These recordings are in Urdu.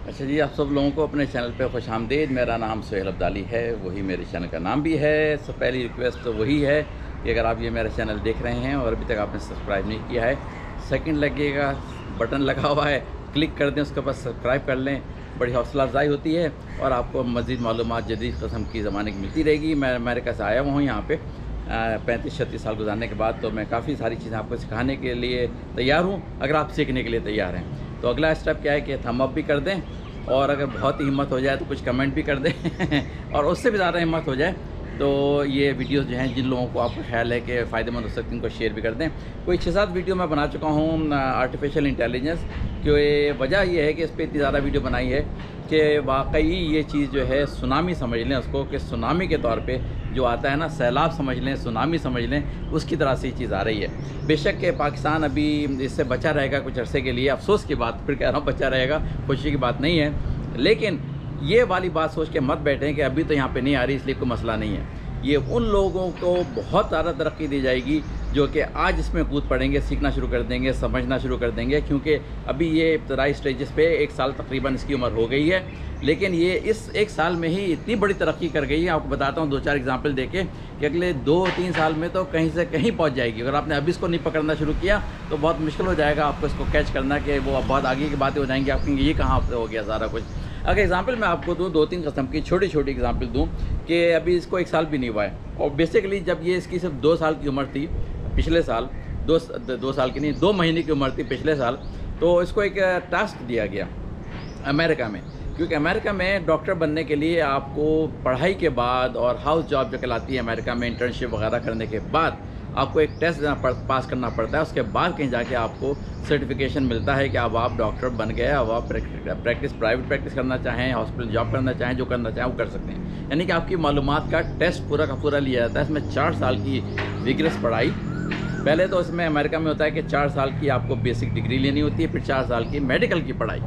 اچھا جی، آپ سب لوگوں کو اپنے چینل پہ خوش آمدید۔ میرا نام سہیل عبدالی ہے، وہی میرے چینل کا نام بھی ہے۔ سب پہلی ریکویسٹ تو وہی ہے کہ اگر آپ یہ میرا چینل دیکھ رہے ہیں اور ابھی تک آپ نے سبسکرائب نہیں کیا ہے، سیکنڈ لگے گا، بٹن لگا ہوا ہے، کلک کر دیں، اس کے بعد سبسکرائب کر لیں۔ بڑی حوصلہ افزائی ہوتی ہے اور آپ کو مزید معلومات جدید قسم کی زمانے کی ملتی رہے گی۔ میں امریکہ سے آیا ہوں یہاں پہ 35-36 سال گزارنے کے بعد، تو میں کافی ساری چیزیں آپ کو سکھانے کے لیے تیار ہوں اگر آپ سیکھنے کے لیے تیار ہیں۔ تو اگلا اسٹیپ کیا ہے کہ تھم اپ بھی کر دیں، اور اگر بہت ہی ہمت ہو جائے تو کچھ کمنٹ بھی کر دیں اور اس سے بھی زیادہ ہمت ہو جائے تو یہ ویڈیوز جو ہیں جن لوگوں کو آپ کا خیال ہے کہ فائدہ مند ہو سکتی ہیں ان کو شیئر بھی کر دیں۔ کوئی 6-7 ویڈیو میں بنا چکا ہوں آرٹیفیشیل انٹیلیجنس کی۔ وجہ یہ ہے کہ اس پہ اتنی زیادہ ویڈیو بنائی ہے کہ واقعی یہ چیز جو ہے سونامی سمجھ لیں اس کو، کہ سونامی کے طور پہ جو آتا ہے نا، سیلاب سمجھ لیں، سونامی سمجھ لیں، اس کی طرح سے یہ چیز آ رہی ہے۔ بے شک کہ پاکستان ابھی اس سے بچا رہے گا کچھ عرصے کے لیے، افسوس کی بات پھر کہہ رہا ہوں، بچا رہے گا، خوشی کی بات نہیں ہے، لیکن یہ والی بات سوچ کے مت بیٹھیں کہ ابھی تو یہاں پہ نہیں آ رہی اس لیے کوئی مسئلہ نہیں ہے۔ یہ ان لوگوں کو بہت زیادہ ترقی دی جائے گی جو کہ آج اس میں کود پڑیں گے، سیکھنا شروع کر دیں گے، سمجھنا شروع کر دیں گے، کیونکہ ابھی یہ ابتدائی سٹیجز پہ 1 سال تقریباً اس کی عمر ہو گئی ہے، لیکن یہ اس 1 سال میں ہی اتنی بڑی ترقی کر گئی ہے۔ آپ کو بتاتا ہوں 2-4 اگزامپل دے کے کہ اگلے 2-3 سال میں تو کہیں سے کہیں پہنچ جائے گی۔ اگر آپ نے ابھی اس کو نہیں پکڑنا شروع کیا تو بہت مشکل ہو جائے گا آپ کو اس کو کیچ کرنا، کہ وہ بہت آگے کی باتیں ہو جائیں گی، آپ کہیں گے یہ کہاں سے ہو گیا سارا کچھ۔ اگر اگزامپل میں آپ کو دوں 2-3 قسم کی چھوٹی چھوٹی اگزامپل دوں کہ ابھی اس کو 1 سال بھی نہیں ہوا ہے، اور بیسیکلی جب یہ اس کی صرف 2 سال کی عمر تھی پچھلے سال، 2 سال کی نہیں، 2 مہینے کی عمر تھی پچھلے سال، تو اس کو ایک ٹاسک دیا گیا امریکہ میں، کیونکہ امریکہ میں ڈاکٹر بننے کے لیے آپ کو پڑھائی کے بعد اور ہاؤس جاب جو کہلاتی ہے امریکہ میں، انٹرنشپ وغیرہ کرنے کے بعد آپ کو ایک ٹیسٹ پاس کرنا پڑتا ہے، اس کے بعد کہیں جا کے آپ کو سرٹیفکیشن ملتا ہے کہ اب آپ ڈاکٹر بن گئے، اب آپ پرائیویٹ پریکٹس کرنا چاہیں، ہاسپٹل جاب کرنا چاہیں، جو کرنا چاہیں وہ کر سکتے ہیں۔ یعنی کہ آپ کی معلومات کا ٹیسٹ پورا کا پورا لیا جاتا ہے۔ اس میں 4 سال کی ویگرس پڑھائی، پہلے تو اس میں امریکہ میں ہوتا ہے کہ 4 سال کی آپ کو بیسک ڈگری لینی ہوتی ہے، پھر 4 سال کی میڈیکل کی پڑھائی،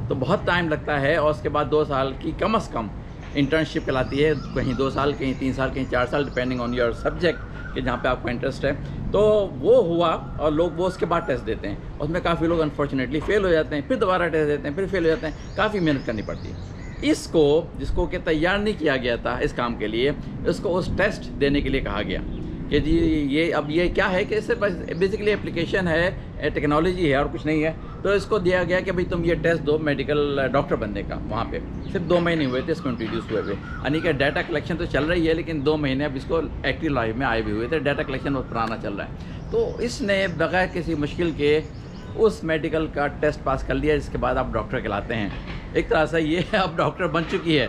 تو بہت ٹائم لگتا ہے، اور اس کے بعد 2 سال کی کم از کم انٹرنشپ کہلاتی ہے، کہیں 2 سال، کہیں 3 سال، کہیں 4 سال، ڈپینڈنگ آن یور سبجیکٹ کہ جہاں پہ آپ کا انٹرسٹ ہے۔ تو وہ ہوا، اور لوگ وہ اس کے بعد ٹیسٹ دیتے ہیں، اس میں کافی لوگ انفارچونیٹلی فیل ہو جاتے ہیں، پھر دوبارہ ٹیسٹ دیتے ہیں، پھر فیل ہو جاتے ہیں، کافی محنت کرنی پڑتی ہے۔ اس کو جس کو کہ تیار نہیں کیا گیا تھا اس کام کے لیے، اس کو اس ٹیسٹ دینے کے لیے کہا گیا کہ جی یہ کیا ہے کہ اس سے بیسیکلی اپلیکیشن ہے، ٹیکنالوجی ہے اور کچھ نہیں ہے۔ تو اس کو دیا گیا کہ بھئی تم یہ ٹیسٹ دو میڈیکل ڈاکٹر بننے کا۔ وہاں پہ صرف 2 مہینے ہوئے تھے اس کو انٹروڈیوس ہوئے، یعنی کہ ڈیٹا کلیکشن تو چل رہی ہے لیکن 2 مہینے اب اس کو ایکٹیو لائف میں آئے بھی ہوئے تھے، ڈیٹا کلیکشن بہت پرانا چل رہا ہے۔ تو اس نے بغیر کسی مشکل کے اس میڈیکل کا ٹیسٹ پاس کر لیا، جس کے بعد آپ ڈاکٹر کہلاتے ہیں۔ ایک طرح سے یہ اب ڈاکٹر بن چکی ہے۔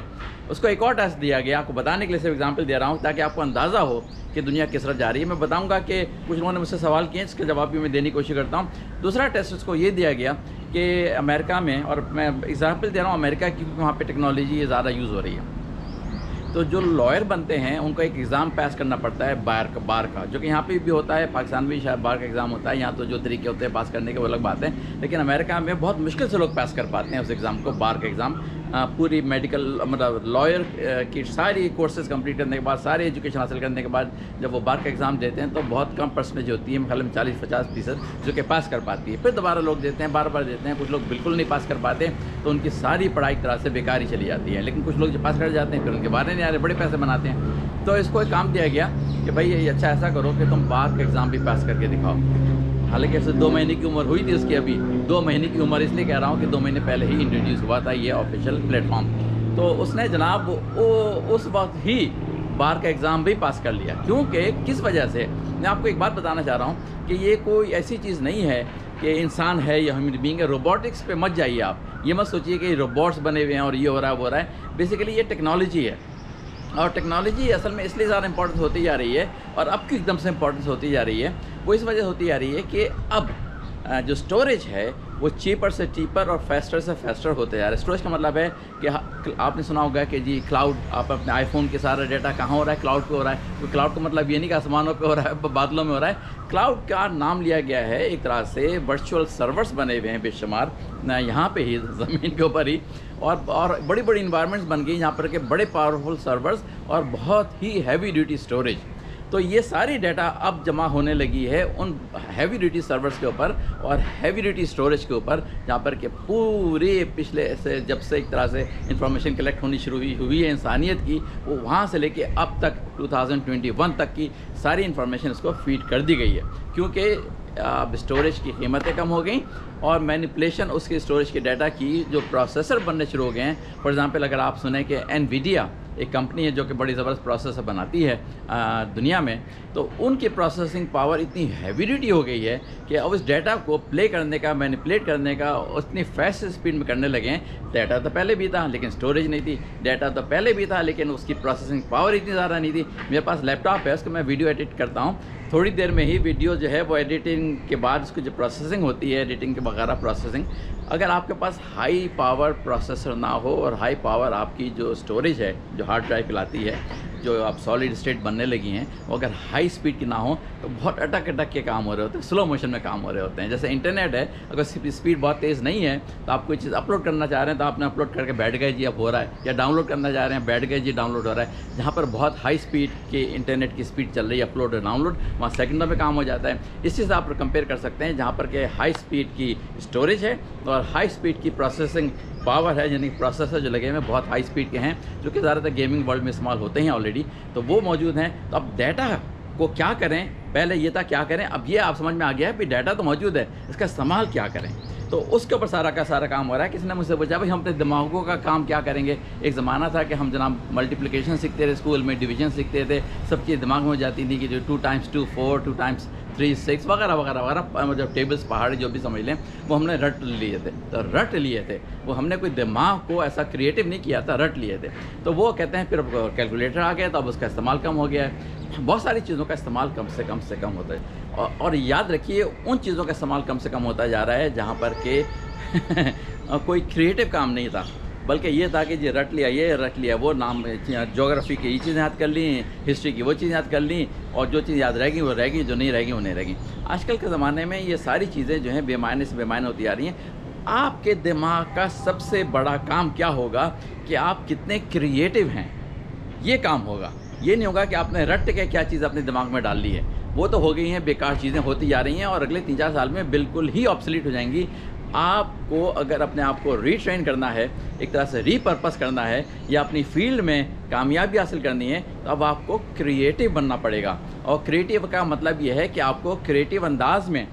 اس کو ایک اور ٹیسٹ دیا گیا، آپ کو بتانے کے لیے صرف اگزامپل دے رہا ہوں تاکہ آپ کو اندازہ ہو کہ دنیا کس طرف جا رہی ہے۔ میں بتاؤں گا کہ کچھ لوگوں نے مجھ سے سوال کیے ہیں، اس کا جواب بھی میں دینے کی کوشش کرتا ہوں۔ دوسرا ٹیسٹ اس کو یہ دیا گیا کہ امریکہ میں، اور میں اگزامپل دے رہا ہوں امریکہ کی کیونکہ وہاں پہ ٹیکنالوجی زیادہ یوز ہو رہی ہے، تو جو لائر بنتے ہیں ان کو ایک ایگزام پاس کرنا پڑتا ہے بار کا، جو کہ یہاں پہ بھی ہوتا ہے، پاکستان میں بھی شاید بار کا ایگزام ہوتا ہے، یہاں تو جو طریقے ہوتے ہیں پاس کرنے کے وہ الگ بات ہے، لیکن امریکہ میں بہت مشکل سے لوگ پاس کر پاتے ہیں اس ایگزام کو، بار کا ایگزام۔ پوری میڈیکل مطلب لائر کی ساری کورسز کمپلیٹ کرنے کے بعد، ساری ایجوکیشن حاصل کرنے کے بعد جب وہ بار کا ایگزام دیتے ہیں تو بہت کم پرسنٹیج ہوتی ہے، خیال میں 40-50% جو کہ پاس کر پاتی ہے۔ پھر دوبارہ لوگ دیتے ہیں، بار بار دیتے ہیں، کچھ لوگ بالکل نہیں پاس کر پاتے تو ان کی ساری پڑھائی ایک طرح سے بیکار ہی چلی جاتی ہے، لیکن کچھ لوگ جو پاس کر جاتے ہیں پھر ان کے بارے نہیں آ رہے، بڑے پیسے بناتے ہیں۔ تو اس کو ایک کام دیا گیا کہ بھائی یہ اچھا ایسا کرو کہ تم بار کا ایگزام بھی پاس کر کے دکھاؤ۔ حالانکہ اسے 2 مہینے کی عمر ہوئی تھی اس کی، ابھی 2 مہینے کی عمر اس لیے کہہ رہا ہوں کہ 2 مہینے پہلے ہی انٹروڈیوس ہوا تھا یہ آفیشیل پلیٹ فارم۔ تو اس نے جناب اس وقت ہی بار کا ایگزام بھی پاس کر لیا، کیونکہ کس وجہ سے، میں آپ کو ایک بات بتانا چاہ رہا ہوں کہ یہ کوئی ایسی چیز نہیں ہے کہ انسان ہے یا ہیومن بینگ ہے۔ روبوٹکس پہ مت جائیے، آپ یہ مت سوچیے کہ روبوٹس بنے ہوئے ہیں اور یہ ہو رہا ہے وہ ہو رہا ہے، بیسیکلی یہ ٹیکنالوجی ہے، اور ٹیکنالوجی اصل میں اس لیے زیادہ امپورٹنس ہوتی جا رہی ہے، اور اب کی ایک دم سے امپورٹنس ہوتی جا رہی ہے، وہ اس وجہ ہوتی جا رہی ہے کہ اب جو سٹوریج ہے وہ چیپر سے چیپر اور فیسٹر سے فیسٹر ہوتے جا رہا ہے۔ اسٹوریج کا مطلب ہے کہ آپ نے سنا ہوگا کہ جی کلاؤڈ، آپ اپنے آئی فون کے سارا ڈیٹا کہاں ہو رہا ہے، کلاؤڈ پہ ہو رہا ہے۔ کلاؤڈ کا مطلب یہ نہیں کہ آسمانوں پہ ہو رہا ہے، بادلوں میں ہو رہا ہے۔ کلاؤڈ کا نام لیا گیا ہے ایک طرح سے ورچوئل سرورز بنے ہوئے ہیں بے شمار یہاں پہ ہی زمین کے اوپر ہی، اور بڑی بڑی انوائرمنٹس بن گئی یہاں پر کہ بڑے پاورفل سرورز اور بہت ہی ہیوی ڈیوٹی سٹوریج۔ تو یہ ساری ڈیٹا اب جمع ہونے لگی ہے ان ہیوی ڈیوٹی سرورز کے اوپر اور ہیوی ڈیوٹی اسٹوریج کے اوپر، جہاں پر کہ پورے پچھلے سے جب سے ایک طرح سے انفارمیشن کلیکٹ ہونی شروع ہوئی ہے انسانیت کی، وہ وہاں سے لے کے اب تک 2021 تک کی ساری انفارمیشن اس کو فیڈ کر دی گئی ہے، کیونکہ اب اسٹوریج کی قیمتیں کم ہو گئیں اور مینیپولیشن اس کے اسٹوریج کے ڈیٹا کی جو پروسیسر بننے شروع ہو گئے ہیں۔ فار ایگزامپل اگر آپ سنیں کہ انویڈیا ایک کمپنی ہے جو کہ بڑی زبردست پروسیسر بناتی ہے دنیا میں، تو ان کی پروسیسنگ پاور اتنی ہیوی ڈیوٹی ہو گئی ہے کہ اب اس ڈیٹا کو پلے کرنے کا، مینیپولیٹ کرنے کا اتنی فاسٹ اسپیڈ میں کرنے لگے ہیں۔ ڈیٹا تو پہلے بھی تھا لیکن اسٹوریج نہیں تھی، ڈیٹا تو پہلے بھی تھا لیکن اس کی پروسیسنگ پاور اتنی زیادہ نہیں تھی۔ میرے پاس لیپ ٹاپ ہے، اس کو میں ویڈیو ایڈٹ کرتا ہوں، تھوڑی دیر میں ہی ویڈیو جو ہے وہ ایڈیٹنگ کے بعد اس کی جو پروسیسنگ ہوتی ہے، ایڈیٹنگ کے وغیرہ پروسیسنگ، اگر آپ کے پاس ہائی پاور پروسیسر نہ ہو اور ہائی پاور آپ کی جو اسٹوریج ہے، جو ہارڈ ڈرائیو کہلاتی ہے، جو اب سالڈ اسٹیٹ بننے لگی ہیں، وہ اگر ہائی اسپیڈ کی نہ ہو تو بہت اٹک کے کام ہو رہے ہوتے ہیں، سلو موشن میں کام ہو رہے ہوتے ہیں۔ جیسے انٹرنیٹ ہے، اگر اسپیڈ بہت تیز نہیں ہے تو آپ کوئی چیز اپلوڈ کرنا چاہ رہے ہیں تو آپ نے اپلوڈ کر کے بیٹھ گئے جی اب ہو رہا ہے، یا ڈاؤن لوڈ کرنا چاہ رہے ہیں بیٹھ گئے جی ڈاؤن لوڈ ہو رہا ہے۔ جہاں پر بہت ہائی اسپیڈ کی انٹرنیٹ کی اسپیڈ چل رہی ہے اپلوڈ اور ڈاؤن لوڈ، وہاں سیکنڈوں میں کام ہو جاتا ہے۔ اس چیز سے آپ کمپیئر کر سکتے ہیں جہاں پر کہ ہائی اسپیڈ کی اسٹوریج ہے اور ہائی اسپیڈ کی پروسیسنگ پاور ہے، یعنی پروسیسر جو لگے ہوئے ہیں بہت ہائی اسپیڈ کے ہیں، جو کہ زیادہ تر گیمنگ ورلڈ میں استعمال ہوتے ہیں آلریڈی، تو وہ موجود ہیں۔ تو اب ڈیٹا کو کیا کریں، پہلے یہ تھا کیا کریں، اب یہ آپ سمجھ میں آ گیا ہے کہ ڈیٹا تو موجود ہے، اس کا استعمال کیا کریں، تو اس کے اوپر سارا کا سارا کام ہو رہا ہے۔ کسی نے مجھ سے پوچھا بھائی ہم اپنے دماغوں کا کام کیا کریں گے؟ ایک زمانہ تھا کہ ہم جناب ملٹیپلیکیشن سیکھتے تھے اسکول میں، ڈویژن سیکھتے تھے، سب چیز دماغ میں ہو جاتی تھی کہ جو 2 × 2 4، 2 × 3 6 وغیرہ وغیرہ وغیرہ، جب ٹیبلز پہاڑی جو بھی سمجھ لیں وہ ہم نے رٹ لیے تھے، تو رٹ لیے تھے وہ ہم نے کوئی دماغ کو ایسا کریٹو نہیں کیا تھا، رٹ لیے تھے۔ تو وہ کہتے ہیں پھر کیلکولیٹر آ گیا تو اب اس کا استعمال کم ہو گیا ہے، بہت ساری چیزوں کا استعمال کم سے کم ہوتا ہے، اور یاد رکھیے ان چیزوں کا استعمال کم سے کم ہوتا جا رہا ہے جہاں پر کہ کوئی کریٹو کام نہیں تھا، بلکہ یہ تھا کہ جی رٹ لیا، یہ رٹ لیا، وہ نام جغرافی کی یہ چیزیں یاد کر لیں، ہسٹری کی وہ چیزیں یاد کر لیں، اور جو چیز یاد رہے گی وہ رہے گی، جو نہیں رہے گی وہ نہیں رہے گی۔ آج کل کے زمانے میں یہ ساری چیزیں جو ہیں بے معنی سے بے معنی ہوتی آ رہی ہیں۔ آپ کے دماغ کا سب سے بڑا کام کیا ہوگا کہ آپ کتنے کریٹو ہیں، یہ کام ہوگا۔ یہ نہیں ہوگا کہ آپ نے رٹ کے کیا چیز اپنے دماغ میں ڈال لی ہے، وہ تو ہو گئی ہیں، بیکار چیزیں ہوتی جا رہی ہیں اور اگلے 3-4 سال میں بالکل ہی آبسلیٹ ہو جائیں گی۔ آپ کو اگر اپنے آپ کو ری ٹرین کرنا ہے، ایک طرح سے ری پرپس کرنا ہے، یا اپنی فیلڈ میں کامیابی حاصل کرنی ہے، تو اب آپ کو کریٹو بننا پڑے گا۔ اور کریٹو کا مطلب یہ ہے کہ آپ کو کریٹو انداز میں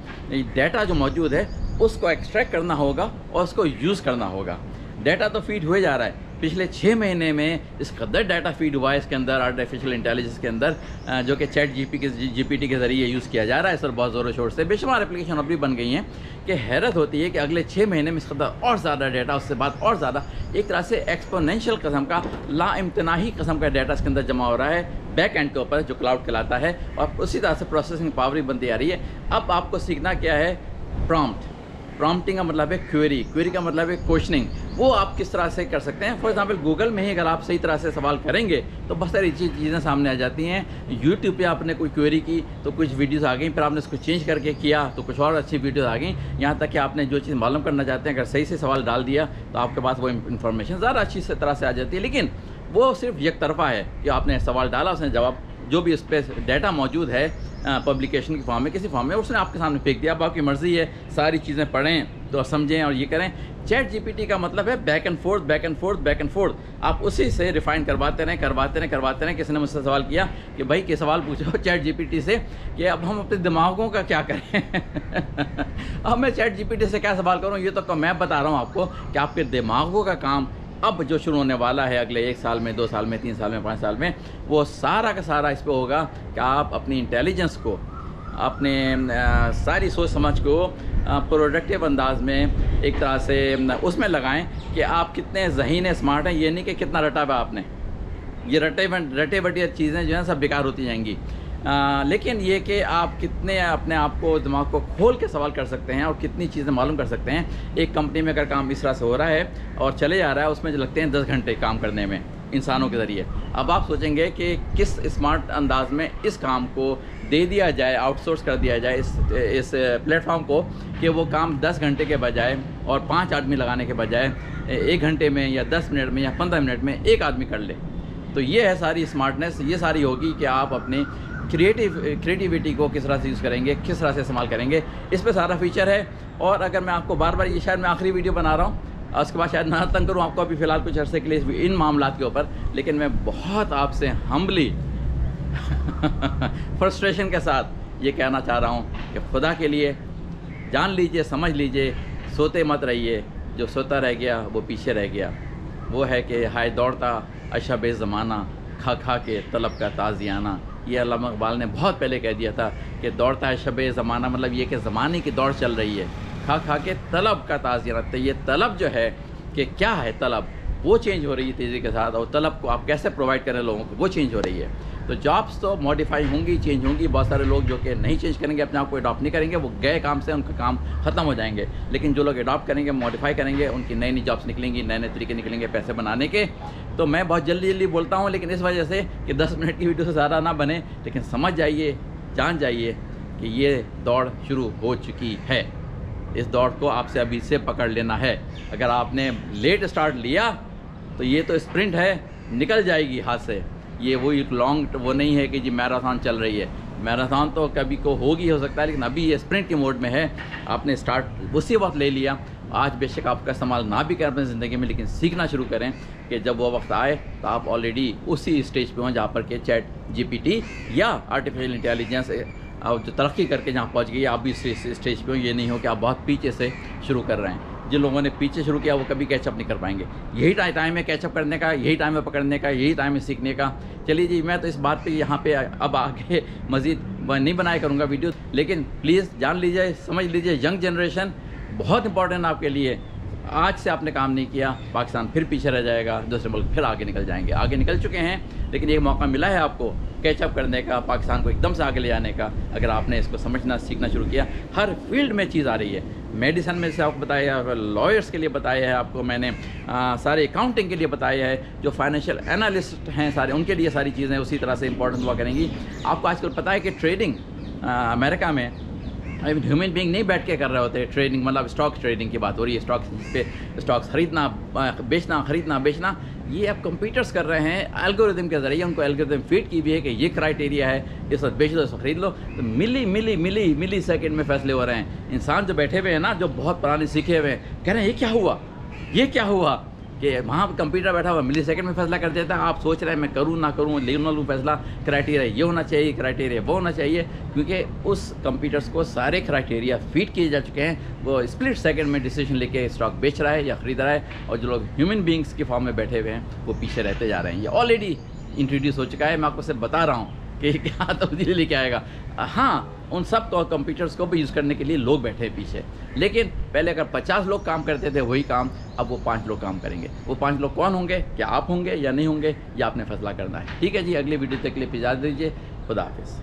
ڈیٹا جو موجود ہے اس کو ایکسٹریکٹ کرنا ہوگا اور اس کو یوز کرنا ہوگا۔ ڈیٹا تو فیڈ ہوئے جا رہا ہے، پچھلے 6 مہینے میں اس قدر ڈیٹا فیڈ ہوا ہے اس کے اندر، آرٹیفیشیل انٹیلیجنس کے اندر، جو کہ چیٹ جی پی ٹی کے ذریعے یوز کیا جا رہا ہے اس پر بہت زور و شور سے۔ بے شمار اپلیکیشن اب بھی بن گئی ہیں کہ حیرت ہوتی ہے کہ اگلے 6 مہینے میں اس قدر اور زیادہ ڈیٹا، اس سے بعد اور زیادہ، ایک طرح سے ایکسپونینشیل قسم کا، لا امتناہی قسم کا ڈیٹا اس کے اندر جمع ہو رہا ہے بیک اینڈ کے اوپر، جو کلاؤڈ کہلاتا ہے، اور اسی طرح سے پروسیسنگ پاور بھی بنتی آ رہی ہے۔ اب آپ کو سیکھنا کیا ہے؟ پرامپٹنگ کا مطلب ہے کوئری کا مطلب ہے کوشچننگ، وہ آپ کس طرح سے کر سکتے ہیں۔ فار ایگزامپل گوگل میں ہی اگر آپ صحیح طرح سے سوال کریں گے تو بہت ساری چیزیں سامنے آ جاتی ہیں۔ یوٹیوب پہ آپ نے کوئی کوئری کی تو کچھ ویڈیوز آ گئیں، پھر آپ نے اس کو چینج کر کے کیا تو کچھ اور اچھی ویڈیوز آ گئیں، یہاں تک کہ آپ نے جو چیز معلوم کرنا چاہتے ہیں اگر صحیح سے سوال ڈال دیا تو آپ کے پاس وہ انفارمیشن زیادہ اچھی طرح سے آ جاتی ہے۔ لیکن وہ صرف یک طرفہ ہے کہ آپ نے سوال ڈالا، اس نے جواب جو بھی اس پہ ڈیٹا موجود ہے پبلیکیشن کی فارم میں، کسی فارم میں، اس نے آپ کے سامنے پھینک دیا۔ اب آپ کی مرضی ہے، ساری چیزیں پڑھیں تو سمجھیں اور یہ کریں۔ چیٹ جی پی ٹی کا مطلب ہے بیک اینڈ فورتھ، آپ اسی سے ریفائن کرواتے رہیں۔ کسی نے مجھ سے سوال کیا کہ بھائی کہ سوال پوچھو چیٹ جی پی ٹی سے کہ اب ہم اپنے دماغوں کا کیا کریں۔ اب میں چیٹ جی پی ٹی سے کیا سوال کروں؟ یہ تو میں بتا رہا ہوں آپ کو کہ آپ کے دماغوں کا کام اب جو شروع ہونے والا ہے اگلے 1 سال میں، 2 سال میں، 3 سال میں، 5 سال میں، وہ سارا کا سارا اس پہ ہوگا کہ آپ اپنی انٹیلیجنس کو، اپنے ساری سوچ سمجھ کو پروڈکٹیو انداز میں ایک طرح سے اس میں لگائیں کہ آپ کتنے ذہین اسمارٹ ہیں، یہ نہیں کہ کتنا رٹا ہوا آپ نے۔ یہ رٹے بٹی چیزیں جو ہیں سب بیکار ہوتی جائیں گی، لیکن یہ کہ آپ کتنے اپنے آپ کو، دماغ کو کھول کے سوال کر سکتے ہیں اور کتنی چیزیں معلوم کر سکتے ہیں۔ ایک کمپنی میں اگر کام اس طرح سے ہو رہا ہے اور چلے جا رہا ہے، اس میں جو لگتے ہیں 10 گھنٹے کام کرنے میں انسانوں کے ذریعے، اب آپ سوچیں گے کہ کس اسمارٹ انداز میں اس کام کو دے دیا جائے، آؤٹ سورس کر دیا جائے اس پلیٹ فارم کو، کہ وہ کام 10 گھنٹے کے بجائے اور 5 آدمی لگانے کے بجائے 1 گھنٹے میں یا 10 منٹ میں یا 15 منٹ میں ایک آدمی کر لے۔ تو یہ ہے ساری اسمارٹنیس، یہ ساری ہوگی کہ آپ اپنی کریٹیویٹی کو کس طرح سے یوز کریں گے، کس طرح سے استعمال کریں گے، اس پہ سارا فیچر ہے. اور اگر میں آپ کو بار بار، یہ شاید میں آخری ویڈیو بنا رہا ہوں، اس کے بعد شاید نہ تنگ کروں آپ کو ابھی فی الحال کچھ عرصے کے لیے ان معاملات کے اوپر، لیکن میں بہت آپ سے ہمبلی فرسٹریشن کے ساتھ یہ کہنا چاہ رہا ہوں کہ خدا کے لیے جان لیجئے، سمجھ لیجئے، سوتے مت رہیے. جو سوتا رہ گیا وہ پیچھے رہ گیا. وہ ہے کہ ہائے دوڑتا اشب زمانہ، کھا کھا کے طلب کا تازیانہ. یہ علامہ اقبال نے بہت پہلے کہہ دیا تھا کہ دوڑتا ہے شب زمانہ، مطلب یہ کہ زمانے کی دوڑ چل رہی ہے، کھا کھا کے طلب کا تازیانہ. تو یہ طلب جو ہے کہ کیا ہے طلب، وہ چینج ہو رہی ہے تیزی کے ساتھ، اور طلب کو آپ کیسے پرووائڈ کریں لوگوں کو، وہ چینج ہو رہی ہے. تو جابس تو ماڈیفائی ہوں گی، چینج ہوں گی. بہت سارے لوگ جو کہ نہیں چینج کریں گے، اپنے آپ کو اڈاپٹ نہیں کریں گے، وہ گئے کام سے ان کا کام ختم ہو جائیں گے. لیکن جو لوگ اڈاپٹ کریں گے، ماڈیفائی کریں گے، ان کی نئی نئی جابس نکلیں گی، نئے نئے طریقے نکلیں گے پیسے بنانے کے. تو میں بہت جلدی بولتا ہوں، لیکن اس وجہ سے کہ 10 منٹ کی ویڈیو سے زیادہ نہ بنے، لیکن سمجھ جائیے، جان جائیے کہ یہ دوڑ شروع ہو چکی ہے. اس دوڑ کو آپ سے ابھی سے پکڑ لینا ہے. اگر آپ نے لیٹ اسٹارٹ لیا تو یہ تو اسپرنٹ ہے، نکل جائے گی ہاتھ سے. یہ وہی لانگ وہ نہیں ہے کہ جی میراتھن چل رہی ہے. میراتھن تو کبھی کو ہوگی، ہو سکتا ہے، لیکن ابھی یہ اسپرنٹ کے موڈ میں ہے. آپ نے اسٹارٹ اسی وقت لے لیا. آج بے شک آپ کا استعمال نہ بھی کریں اپنی زندگی میں، لیکن سیکھنا شروع کریں کہ جب وہ وقت آئے تو آپ آلریڈی اسی اسٹیج پہ ہوں جہاں پر کہ چیٹ جی پی ٹی یا آرٹیفیشیل انٹیلیجنس جو ترقی کر کے جہاں پہنچ گئی، آپ بھی اس اسٹیج پہ ہوں. یہ نہیں ہو کہ آپ بہت پیچھے سے شروع کر رہے ہیں. جن لوگوں نے پیچھے شروع کیا وہ کبھی کیچ اپ نہیں کر پائیں گے. یہی ٹائم ہے کیچ اپ کرنے کا، یہی ٹائم ہے پکڑنے کا، یہی ٹائم ہے سیکھنے کا. چلیے جی، میں تو اس بات پہ یہاں پہ اب آگے مزید نہیں بنایا کروں گا ویڈیو، لیکن پلیز جان لیجیے، سمجھ لیجیے، ینگ جنریشن بہت امپورٹنٹ آپ کے لیے. آج سے آپ نے کام نہیں کیا، پاکستان پھر پیچھے رہ جائے گا، دوسرے ملک پھر آگے نکل جائیں گے. آگے نکل چکے ہیں، لیکن ایک موقع ملا ہے آپ کو کیچ اپ کرنے کا، پاکستان کو ایک دم سے آگے لے جانے کا. اگر آپ نے اس کو سمجھنا سیکھنا شروع کیا، ہر فیلڈ میں چیز آ رہی ہے. میڈیسن میں سے آپ کو بتایا ہے، لائرس کے لیے بتایا ہے آپ کو میں نے، سارے اکاؤنٹنگ کے لیے بتایا ہے، جو فائنینشیل انالسٹ ہیں سارے، ان کے لیے ساری چیزیں اسی طرح سے امپورٹنٹ ہوا کریں گی. آپ کو آج کل پتہ ہے کہ ٹریڈنگ امریکہ میں ہیومن بینگ نہیں بیٹھ کے کر رہے ہوتے. ٹریڈنگ مطلب اسٹاک ٹریڈنگ کی بات ہو رہی ہے. اسٹاکس خریدنا بیچنا، خریدنا بیچنا، یہ اب کمپیوٹرز کر رہے ہیں الگوریدم کے ذریعے. ان کو الگوریدم فیڈ کی بھی ہے کہ یہ کرائٹیریا ہے، اس وقت بیچ دو، اس وقت خرید لو. تو ملی سیکنڈ میں فیصلے ہو رہے ہیں. انسان جو بیٹھے ہوئے ہیں نا، جو بہت پرانے سیکھے ہوئے ہیں، کہہ رہے ہیں یہ کیا ہوا کہ وہاں کمپیوٹر بیٹھا ہوا ملی سیکنڈ میں فیصلہ کر دیتا ہے. آپ سوچ رہے ہیں میں کروں نہ کروں، لے نہ لوں فیصلہ، کرائٹیریا یہ ہونا چاہیے، کرائٹیریا وہ ہونا چاہیے، کیونکہ اس کمپیوٹرز کو سارے کرائٹیریا فیڈ کیے جا چکے ہیں. وہ اسپلٹ سیکنڈ میں ڈیسیژن لے کے اسٹاک بیچ رہا ہے یا خرید رہا ہے، اور جو لوگ ہیومن بینگس کی فارم میں بیٹھے ہوئے ہیں وہ پیچھے رہتے جا رہے ہیں. یہ آلریڈی انٹروڈیوس ہو چکا ہے. میں آپ کو صرف بتا رہا ہوں کہ کیا تبدیلی لے کے آئے گا. ہاں، ان سب کو کمپیوٹرز کو بھی یوز کرنے کے لیے لوگ بیٹھے ہیں پیچھے. لیکن پہلے اگر 50 لوگ کام کرتے تھے وہی کام، اب وہ 5 لوگ کام کریں گے. وہ 5 لوگ کون ہوں گے؟ کیا آپ ہوں گے یا نہیں ہوں گے؟ یہ آپ نے فیصلہ کرنا ہے. ٹھیک ہے جی، اگلی ویڈیو تک کے لیے اجازت دیجیے. خدا حافظ.